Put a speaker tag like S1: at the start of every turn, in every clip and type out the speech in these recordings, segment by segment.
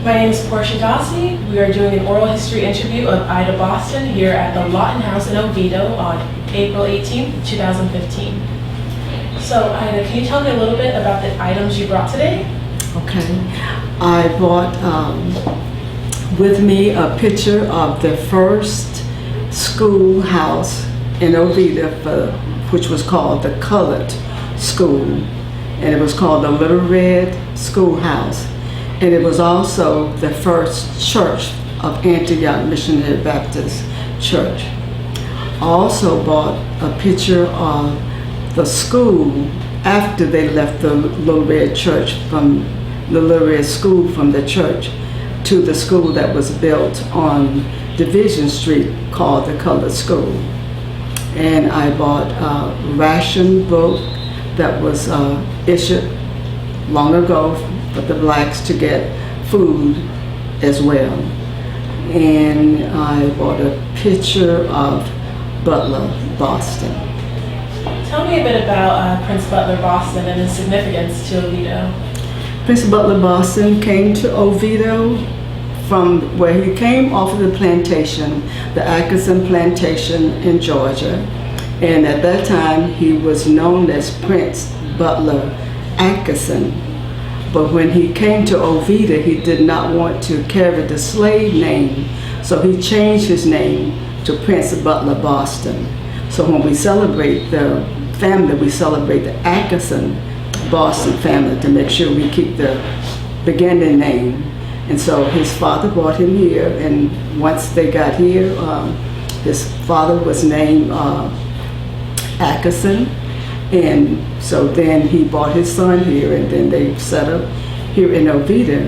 S1: My name is Portia Dossi. We are doing an oral history interview of Ida Boston here at the Lawton House in Oviedo on April 18th, 2015. So Ida, can you tell me a little bit about the items you brought today?
S2: Okay. I brought with me a picture of the first schoolhouse in Oviedo, which was called the Colored School. And it was called the Little Red Schoolhouse. And it was also the first church of Antioch Missionary Baptist Church. I also bought a picture of the school after they left the Little Red Church, from the Little Red School from the church to the school that was built on Division Street called the Colored School. And I bought a ration book that was issued long ago for the blacks to get food as well. And I bought a picture of Butler, Boston.
S1: Tell me a bit about Prince Butler Boston and his significance to Oviedo.
S2: Prince Butler Boston came to Oviedo from where he came off of the plantation, the Atkinson plantation in Georgia. And at that time, he was known as Prince Butler Atkinson. But when he came to Oviedo, he did not want to carry the slave name, so he changed his name to Prince Butler Boston. So when we celebrate the family, we celebrate the Atkinson Boston family to make sure we keep the beginning name. And so his father brought him here, and once they got here, his father was named Atkinson. And so then he brought his son here, and then they set up here in Oviedo.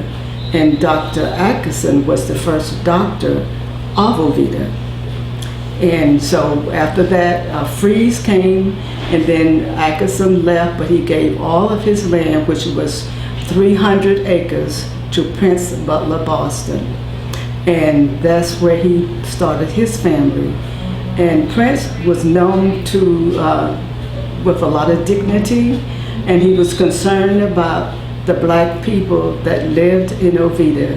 S2: And Dr. Atkinson was the first doctor of Oviedo. And so after that, a freeze came, and then Atkinson left, but he gave all of his land, which was 300 acres, to Prince Butler Boston. And that's where he started his family. And Prince was known to with a lot of dignity, and he was concerned about the black people that lived in Oviedo.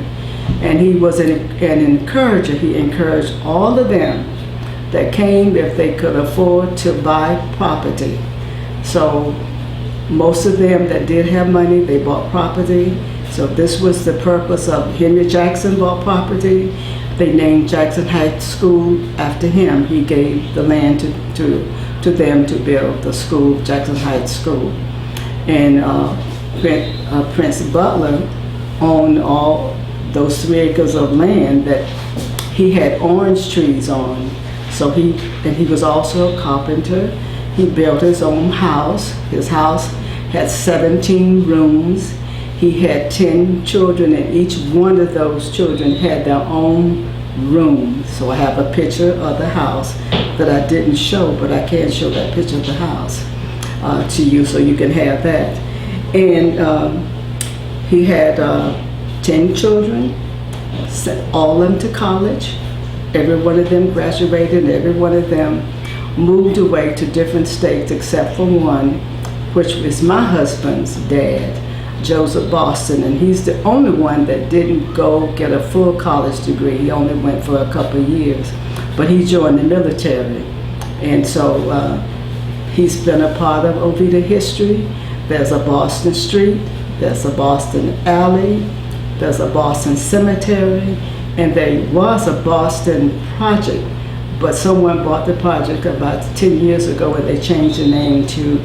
S2: And he was an encourager. He encouraged all of them that came if they could afford to buy property. So most of them that did have money, they bought property. So this was the purpose of Henry Jackson bought property. They named Jackson High School after him. He gave the land to them to build the school, Jackson Heights School. And Prince Butler owned all those 3 acres of land that he had orange trees on. So he was also a carpenter. He built his own house. His house had 17 rooms. He had 10 children, and each one of those children had their own room. So I have a picture of the house that I didn't show, but I can show that picture of the house to you so you can have that. And he had 10 children, sent all of them to college. Every one of them graduated, and every one of them moved away to different states except for one, which was my husband's dad, Joseph Boston, and he's the only one that didn't go get a full college degree. He only went for a couple of years, but he joined the military. And so he's been a part of Oviedo history. There's a Boston Street, there's a Boston Alley, there's a Boston Cemetery, and there was a Boston Project, but someone bought the project about 10 years ago, and they changed the name to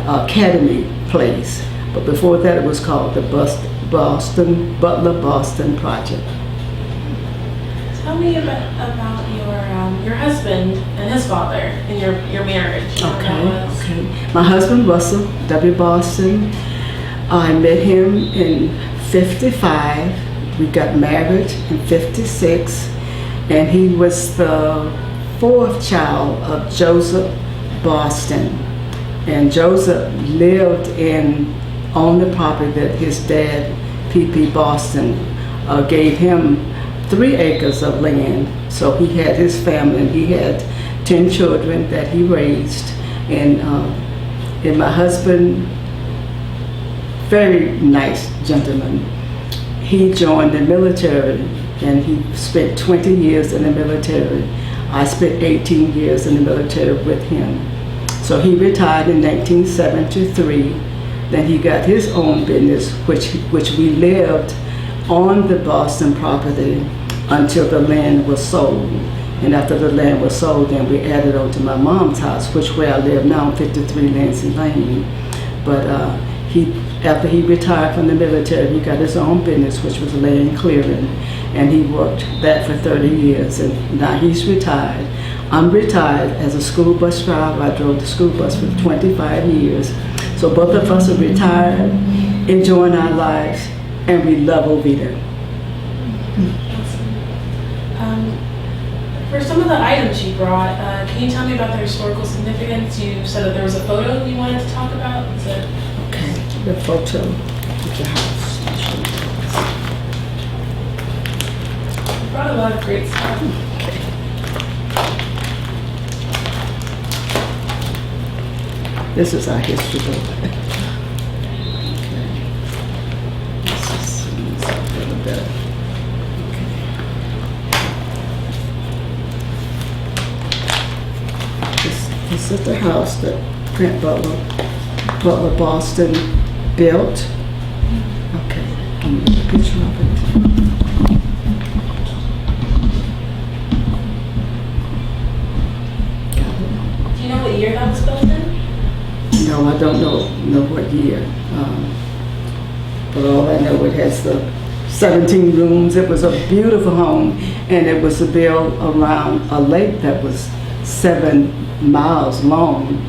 S2: Academy Place. But before that, it was called the Butler Boston Project.
S1: Tell me about your husband and his father and your marriage.
S2: Okay. My husband, Russell W. Boston, I met him in '55. We got married in '56, and he was the 4th child of Joseph Boston. And Joseph lived on the property that his dad, P.P. Boston, gave him 3 acres of land. So he had his family, and he had 10 children that he raised. And my husband, very nice gentleman. he joined the military, and he spent 20 years in the military. I spent 18 years in the military with him. So he retired in 1973. Then he got his own business, which we lived on the Boston property until the land was sold. And after the land was sold, then we added on to my mom's house, which where I live now, 53 Lansing Lane. But after he retired from the military, he got his own business, which was land clearing, and he worked that for 30 years, and now he's retired. I'm retired as a school bus driver. I drove the school bus for 25 years. So both of us are retired, enjoying our lives, and we love Oviedo.
S1: For some of the items you brought, can you tell me about their historical significance? You said that there was a photo you wanted to talk about. Is it?
S2: Okay, the photo of the house.
S1: You brought a lot of great stuff.
S2: This is our history book. Okay. This is a little bit. This is the house that Grant Butler Boston built. Okay, give me a picture of it.
S1: Do you know what year that was built in?
S2: No, I don't know what year. But all I know, it has the 17 rooms. It was a beautiful home, and it was built around a lake that was 7 miles long,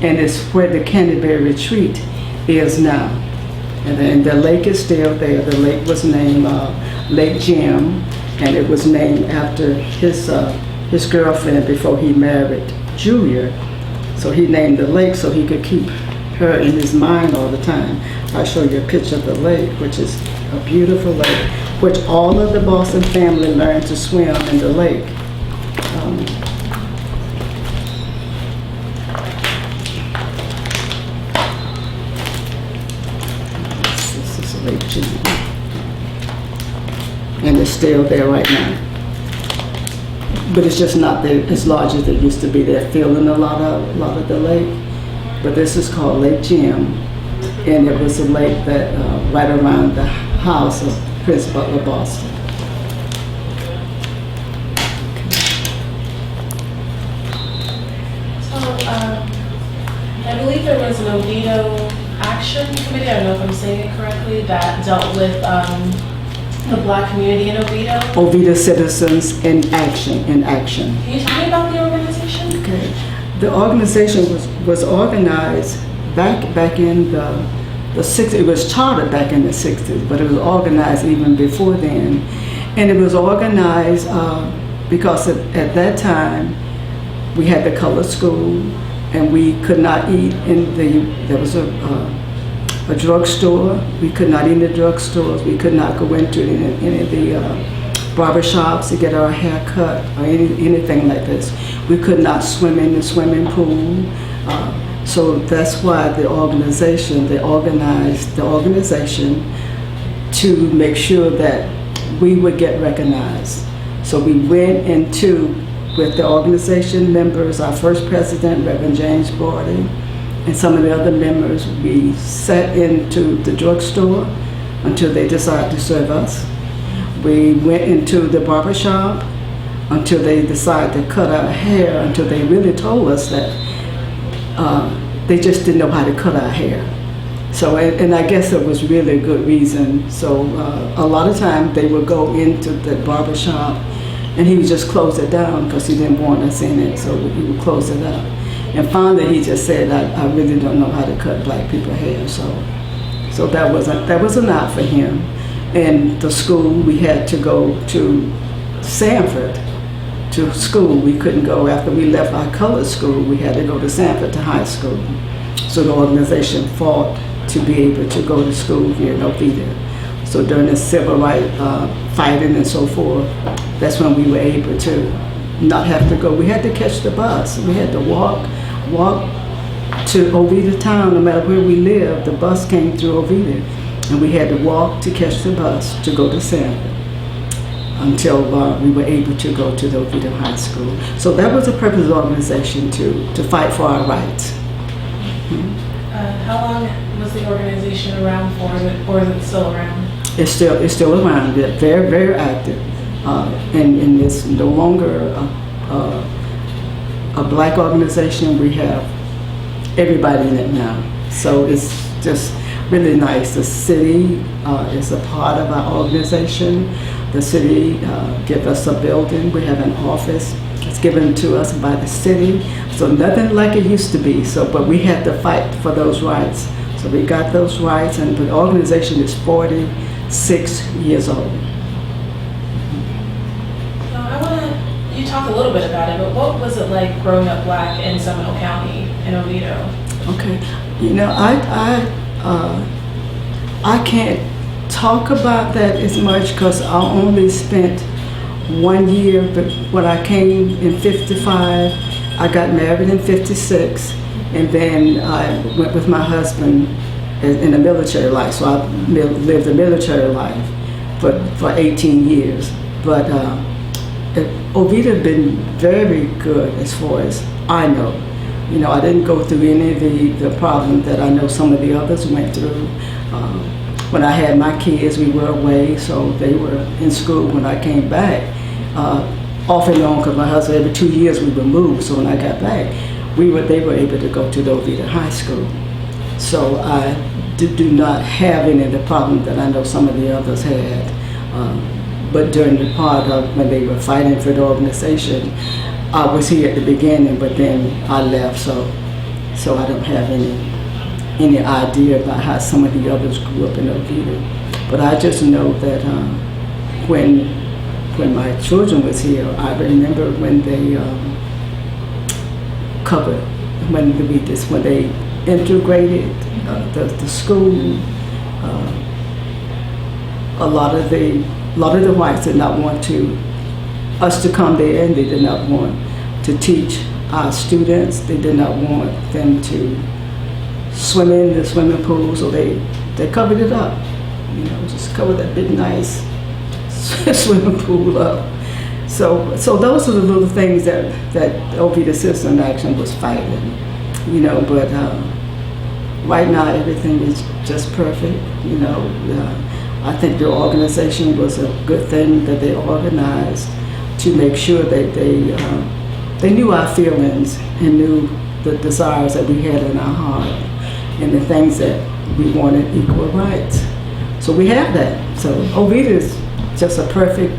S2: and it's where the Canterbury Retreat is now. And then the lake is still there. The lake was named Lake Jim, and it was named after his girlfriend before he married Julia. So he named the lake so he could keep her in his mind all the time. I'll show you a picture of the lake, which is a beautiful lake, which all of the Boston family learned to swim in the lake. This is Lake Jim. And it's still there right now. But it's just not there as large as it used to be. They're filling a lot of the lake. But this is called Lake Jim, and it was a lake that right around the house of Prince Butler Boston.
S1: So, I believe there was an Oviedo Action Committee, I don't know if I'm saying it correctly, that dealt with the Black community in Oviedo.
S2: Oviedo Citizens in Action.
S1: Can you tell me about the organization?
S2: Okay. The organization was organized back in the 60s. It was chartered back in the 60s, but it was organized even before then. And it was organized because at that time we had the colored school, and we could not eat there was a drugstore. We could not eat in the drugstores. We could not go into any of the barbershops to get our hair cut or anything like this. We could not swim in the swimming pool. So that's why they organized the organization to make sure that we would get recognized. So we went with the organization members, our first president, Reverend James Bordy, and some of the other members, we sat into the drugstore until they decided to serve us. We went into the barbershop until they decided to cut our hair, until they really told us that they just didn't know how to cut our hair. So, and I guess it was really a good reason. So a lot of times they would go into the barbershop and he would just close it down because he didn't want us in it, so he would close it up. And finally he just said, I really don't know how to cut black people's hair. So that was an out for him. And the school, we had to go to Sanford to school. We couldn't go after we left our colored school. We had to go to Sanford to high school. So the organization fought to be able to go to school here in Oviedo. So during the civil rights fighting and so forth, that's when we were able to not have to go. We had to catch the bus. We had to walk to Oviedo town, no matter where we lived. The bus came through Oviedo. and we had to walk to catch the bus to go to Sanford until we were able to go to the Oviedo High School. So that was the purpose of the organization, to fight for our rights.
S1: How long was the organization around for, or is it still around?
S2: It's still around. They're very, very active, and it's no longer a black organization. We have everybody in it now, so it's just really nice. The city is a part of our organization. The city give us a building. We have an office. It's given to us by the city, so nothing like it used to be. So, but we had to fight for those rights. So we got those rights, and the organization is 46 years old.
S1: So I want to, you talk a little bit about it, but what was it like growing up black in Seminole County in Oviedo? Okay,
S2: you know, I can't talk about that as much because I only spent 1 year, but when I came in 55, I got married in 56, and then I went with my husband in a military life. So I lived a military life for 18 years. But Oviedo has been very good as far as I know. You know, I didn't go through any of the problems that I know some of the others went through. When I had my kids, we were away, so they were in school when I came back. Off and on, because my husband, every 2 years we would move. So when I got back, they were able to go to the Oviedo High School. So I do not have any of the problems that I know some of the others had. But during the part of when they were fighting for the organization, I was here at the beginning, but then I left. So I don't have any idea about how some of the others grew up in Oviedo. But I just know that when my children was here, I remember when they when they integrated the school. A lot of the whites did not want us to come there, and they did not want to teach our students. They did not want them to swim in the swimming pool, so they covered it up. You know, just covered that big nice swimming pool up. So those are the little things that Oviedo Citizen Action was fighting. You know, but right now everything is just perfect. You know, I think the organization was a good thing that they organized to make sure that they knew our feelings and knew the desires that we had in our heart and the things that we wanted equal rights. So we have that. So Oviedo is just a perfect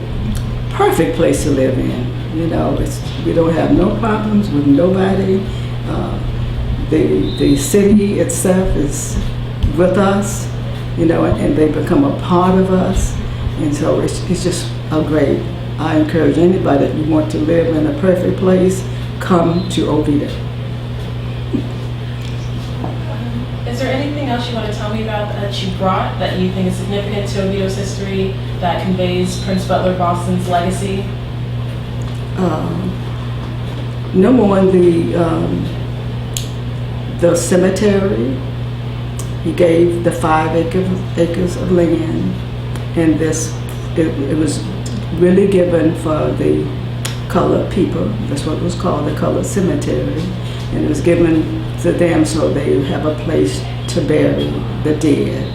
S2: place to live in. You know, we don't have no problems with nobody. The city itself is with us, you know, and they become a part of us. And so it's just a great, I encourage anybody that you want to live in a perfect place, come to Oviedo.
S1: Is there anything else you want to tell me about that you brought that you think is significant to Oviedo's history that conveys Prince Butler Boston's legacy?
S2: Number one, the cemetery. He gave the 5 acres of land, and it was really given for the colored people. That's what it was called, the colored cemetery. And it was given to them so they have a place to bury the dead.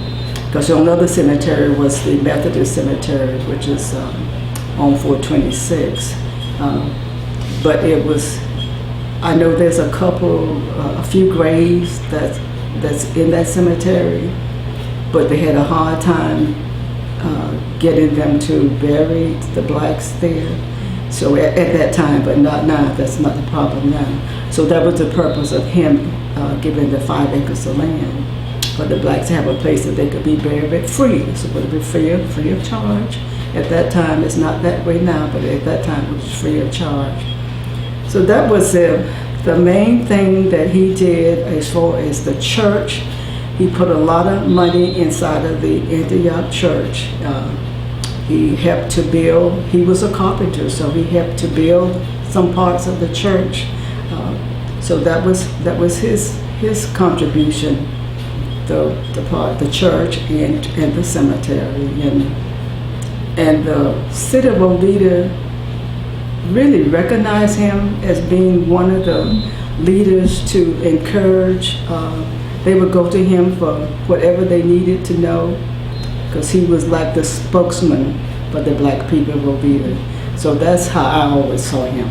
S2: Because the only other cemetery was the Methodist Cemetery, which is on 426. But it was, I know there's a few graves that's in that cemetery, but they had a hard time getting them to bury the blacks there. So at that time, but not now, that's not the problem now. So that was the purpose of him giving the 5 acres of land for the blacks to have a place that they could be buried free. So it would be free of charge. At that time, it's not that way now, but at that time it was free of charge. So that was the main thing that he did as far as the church. He put a lot of money inside of the Antioch church. He helped to build, he was a carpenter, so he helped to build some parts of the church. So that was his contribution the church and the cemetery, and the city of Oviedo really recognized him as being one of the leaders to encourage. They would go to him for whatever they needed to know, because he was like the spokesman for the black people of Oviedo. So that's how I always saw him.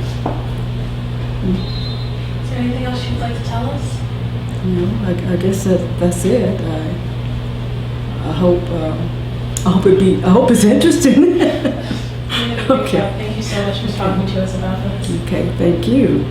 S1: Is there anything else you'd like to tell us?
S2: I guess that's it. I hope it's interesting. Okay.
S1: Thank you so much for talking to us about this.
S2: Okay, thank you.